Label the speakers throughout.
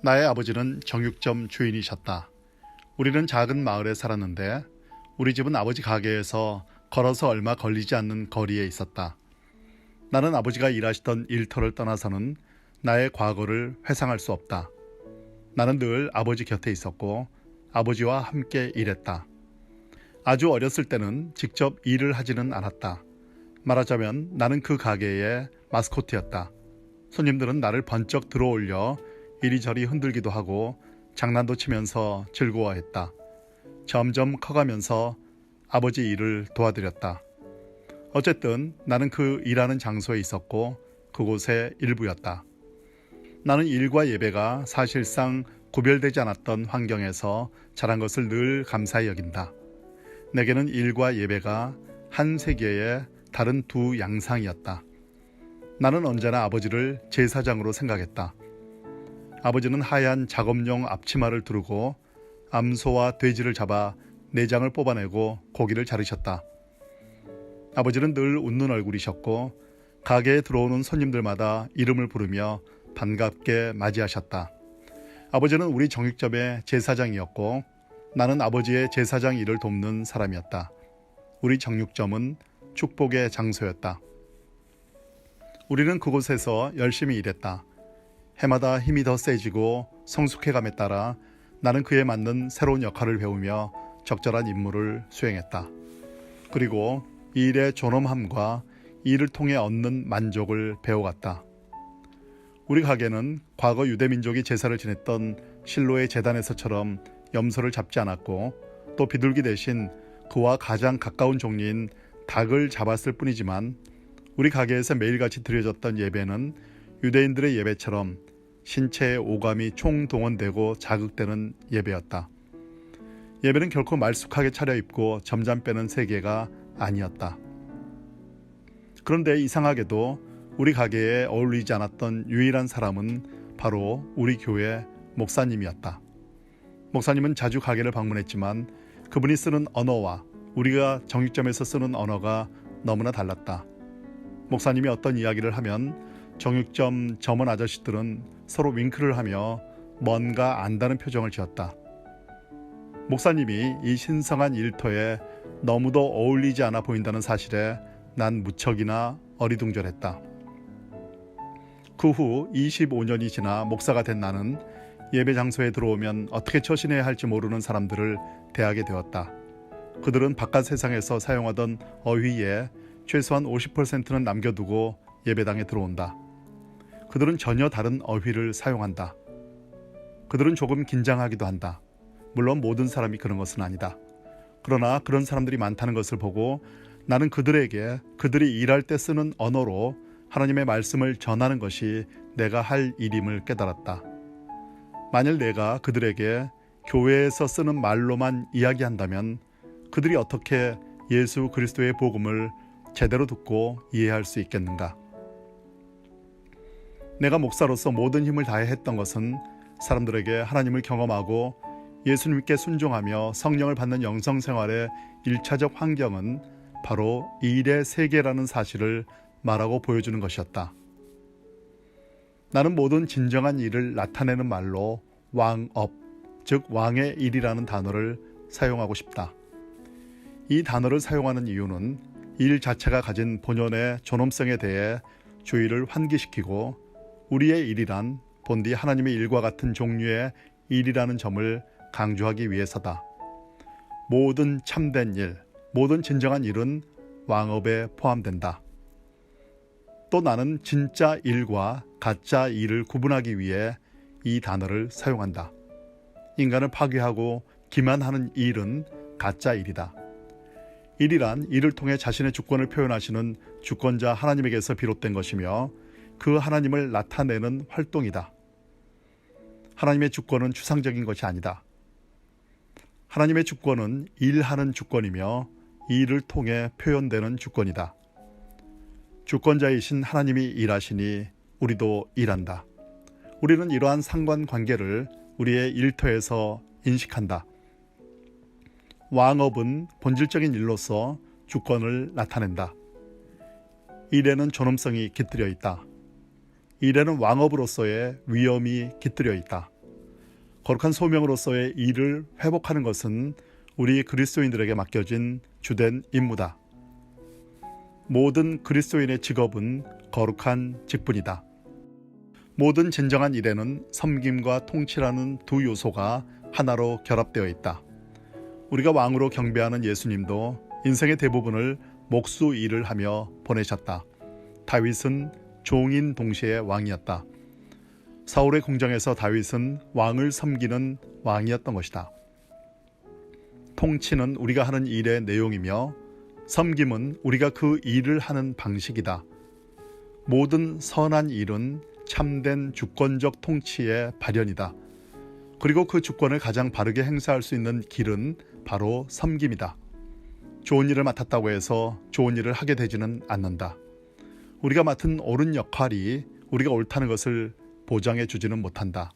Speaker 1: 나의 아버지는 정육점 주인이셨다. 우리는 작은 마을에 살았는데 우리 집은 아버지 가게에서 걸어서 얼마 걸리지 않는 거리에 있었다. 나는 아버지가 일하시던 일터를 떠나서는 나의 과거를 회상할 수 없다. 나는 늘 아버지 곁에 있었고 아버지와 함께 일했다. 아주 어렸을 때는 직접 일을 하지는 않았다. 말하자면 나는 그 가게의 마스코트였다. 손님들은 나를 번쩍 들어올려 이리저리 흔들기도 하고 장난도 치면서 즐거워했다. 점점 커가면서 아버지 일을 도와드렸다. 어쨌든 나는 그 일하는 장소에 있었고 그곳의 일부였다. 나는 일과 예배가 사실상 구별되지 않았던 환경에서 자란 것을 늘 감사히 여긴다. 내게는 일과 예배가 한 세계의 다른 두 양상이었다. 나는 언제나 아버지를 제사장으로 생각했다. 아버지는 하얀 작업용 앞치마를 두르고 암소와 돼지를 잡아 내장을 뽑아내고 고기를 자르셨다. 아버지는 늘 웃는 얼굴이셨고 가게에 들어오는 손님들마다 이름을 부르며 반갑게 맞이하셨다. 아버지는 우리 정육점의 제사장이었고 나는 아버지의 제사장 일을 돕는 사람이었다. 우리 정육점은 축복의 장소였다. 우리는 그곳에서 열심히 일했다. 해마다 힘이 더 세지고 성숙해감에 따라 나는 그에 맞는 새로운 역할을 배우며 적절한 임무를 수행했다. 그리고 이 일의 존엄함과 일을 통해 얻는 만족을 배워갔다. 우리 가게는 과거 유대민족이 제사를 지냈던 실로의 제단에서처럼 염소를 잡지 않았고 또 비둘기 대신 그와 가장 가까운 종류인 닭을 잡았을 뿐이지만 우리 가게에서 매일같이 드려졌던 예배는 유대인들의 예배처럼 신체의 오감이 총동원되고 자극되는 예배였다. 예배는 결코 말쑥하게 차려입고 점잠 빼는 세계가 아니었다. 그런데 이상하게도 우리 가게에 어울리지 않았던 유일한 사람은 바로 우리 교회 목사님이었다. 목사님은 자주 가게를 방문했지만 그분이 쓰는 언어와 우리가 정육점에서 쓰는 언어가 너무나 달랐다. 목사님이 어떤 이야기를 하면 정육점 점원 아저씨들은 서로 윙크를 하며 뭔가 안다는 표정을 지었다. 목사님이 이 신성한 일터에 너무도 어울리지 않아 보인다는 사실에 난 무척이나 어리둥절했다. 그 후 25년이 지나 목사가 된 나는 예배 장소에 들어오면 어떻게 처신해야 할지 모르는 사람들을 대하게 되었다. 그들은 바깥 세상에서 사용하던 어휘에 최소한 50%는 남겨두고 예배당에 들어온다. 그들은 전혀 다른 어휘를 사용한다. 그들은 조금 긴장하기도 한다. 물론 모든 사람이 그런 것은 아니다. 그러나 그런 사람들이 많다는 것을 보고 나는 그들에게 그들이 일할 때 쓰는 언어로 하나님의 말씀을 전하는 것이 내가 할 일임을 깨달았다. 만일 내가 그들에게 교회에서 쓰는 말로만 이야기한다면 그들이 어떻게 예수 그리스도의 복음을 제대로 듣고 이해할 수 있겠는가? 내가 목사로서 모든 힘을 다해 했던 것은 사람들에게 하나님을 경험하고 예수님께 순종하며 성령을 받는 영성생활의 1차적 환경은 바로 이 일의 세계라는 사실을 말하고 보여주는 것이었다. 나는 모든 진정한 일을 나타내는 말로 왕업, 즉 왕의 일이라는 단어를 사용하고 싶다. 이 단어를 사용하는 이유는 일 자체가 가진 본연의 존엄성에 대해 주의를 환기시키고 우리의 일이란 본디 하나님의 일과 같은 종류의 일이라는 점을 강조하기 위해서다. 모든 참된 일, 모든 진정한 일은 왕업에 포함된다. 또 나는 진짜 일과 가짜 일을 구분하기 위해 이 단어를 사용한다. 인간을 파괴하고 기만하는 일은 가짜 일이다. 일이란 이를 통해 자신의 주권을 표현하시는 주권자 하나님에게서 비롯된 것이며 그 하나님을 나타내는 활동이다. 하나님의 주권은 추상적인 것이 아니다. 하나님의 주권은 일하는 주권이며 일을 통해 표현되는 주권이다. 주권자이신 하나님이 일하시니 우리도 일한다. 우리는 이러한 상관관계를 우리의 일터에서 인식한다. 왕업은 본질적인 일로서 주권을 나타낸다. 일에는 존엄성이 깃들여 있다. 일에는 왕업으로서의 위엄이 깃들여 있다. 거룩한 소명으로서의 일을 회복하는 것은 우리 그리스도인들에게 맡겨진 주된 임무다. 모든 그리스도인의 직업은 거룩한 직분이다. 모든 진정한 일에는 섬김과 통치라는 두 요소가 하나로 결합되어 있다. 우리가 왕으로 경배하는 예수님도 인생의 대부분을 목수 일을 하며 보내셨다. 다윗은 종인 동시에 왕이었다. 사울의 궁정에서 다윗은 왕을 섬기는 왕이었던 것이다. 통치는 우리가 하는 일의 내용이며 섬김은 우리가 그 일을 하는 방식이다. 모든 선한 일은 참된 주권적 통치의 발현이다. 그리고 그 주권을 가장 바르게 행사할 수 있는 길은 바로 섬김이다. 좋은 일을 맡았다고 해서 좋은 일을 하게 되지는 않는다. 우리가 맡은 옳은 역할이 우리가 옳다는 것을 보장해 주지는 못한다.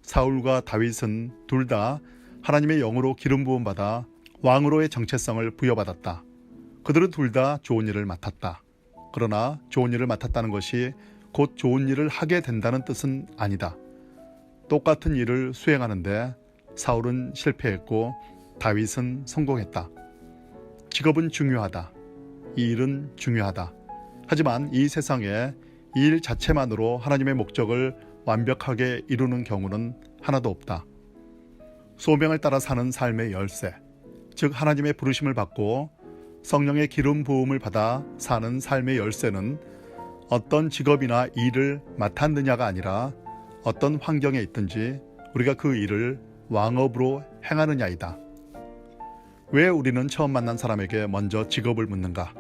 Speaker 1: 사울과 다윗은 둘 다 하나님의 영으로 기름 부음 받아 왕으로의 정체성을 부여받았다. 그들은 둘 다 좋은 일을 맡았다. 그러나 좋은 일을 맡았다는 것이 곧 좋은 일을 하게 된다는 뜻은 아니다. 똑같은 일을 수행하는데 사울은 실패했고 다윗은 성공했다. 직업은 중요하다. 이 일은 중요하다. 하지만 이 세상에 이 일 자체만으로 하나님의 목적을 완벽하게 이루는 경우는 하나도 없다. 소명을 따라 사는 삶의 열쇠, 즉 하나님의 부르심을 받고 성령의 기름 부음을 받아 사는 삶의 열쇠는 어떤 직업이나 일을 맡았느냐가 아니라 어떤 환경에 있든지 우리가 그 일을 왕업으로 행하느냐이다. 왜 우리는 처음 만난 사람에게 먼저 직업을 묻는가?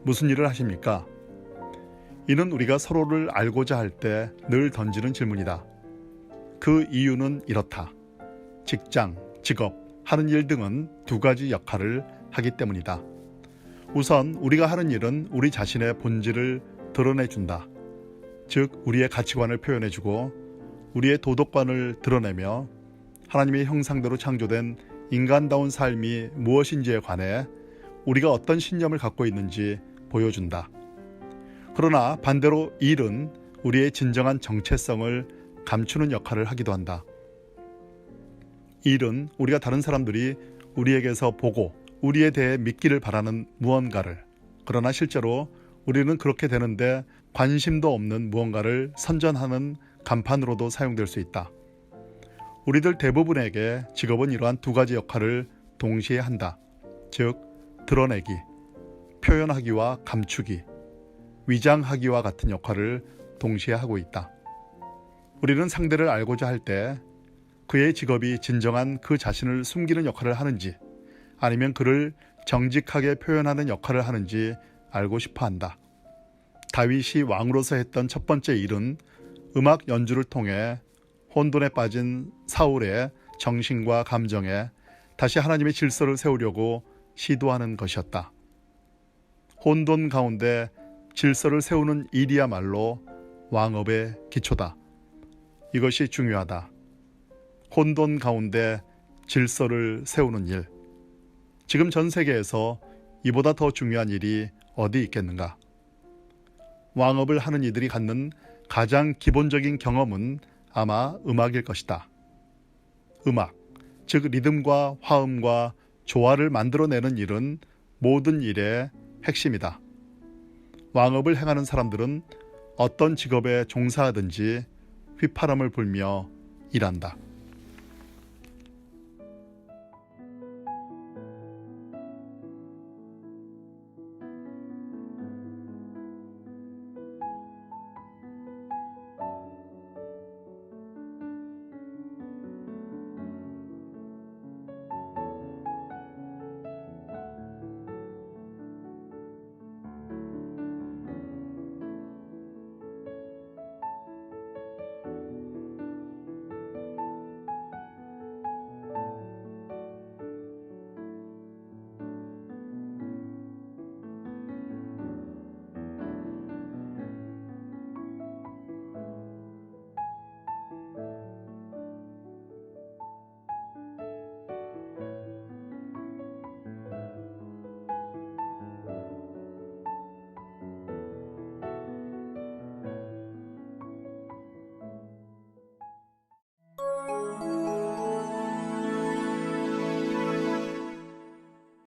Speaker 1: 무슨 일을 하십니까? 이는 우리가 서로를 알고자 할 때 늘 던지는 질문이다. 그 이유는 이렇다. 직장, 직업, 하는 일 등은 두 가지 역할을 하기 때문이다. 우선 우리가 하는 일은 우리 자신의 본질을 드러내준다. 즉 우리의 가치관을 표현해주고 우리의 도덕관을 드러내며 하나님의 형상대로 창조된 인간다운 삶이 무엇인지에 관해 우리가 어떤 신념을 갖고 있는지 보여준다. 그러나 반대로 일은 우리의 진정한 정체성을 감추는 역할을 하기도 한다. 일은 우리가 다른 사람들이 우리에게서 보고 우리에 대해 믿기를 바라는 무언가를, 그러나 실제로 우리는 그렇게 되는데 관심도 없는 무언가를 선전하는 간판으로도 사용될 수 있다. 우리들 대부분에게 직업은 이러한 두 가지 역할을 동시에 한다. 즉, 드러내기, 표현하기와 감추기, 위장하기와 같은 역할을 동시에 하고 있다. 우리는 상대를 알고자 할 때 그의 직업이 진정한 그 자신을 숨기는 역할을 하는지 아니면 그를 정직하게 표현하는 역할을 하는지 알고 싶어 한다. 다윗이 왕으로서 했던 첫 번째 일은 음악 연주를 통해 혼돈에 빠진 사울의 정신과 감정에 다시 하나님의 질서를 세우려고 시도하는 것이었다. 혼돈 가운데 질서를 세우는 일이야말로 왕업의 기초다. 이것이 중요하다. 혼돈 가운데 질서를 세우는 일. 지금 전 세계에서 이보다 더 중요한 일이 어디 있겠는가? 왕업을 하는 이들이 갖는 가장 기본적인 경험은 아마 음악일 것이다. 음악, 즉 리듬과 화음과 조화를 만들어내는 일은 모든 일의 핵심이다. 왕업을 행하는 사람들은 어떤 직업에 종사하든지 휘파람을 불며 일한다.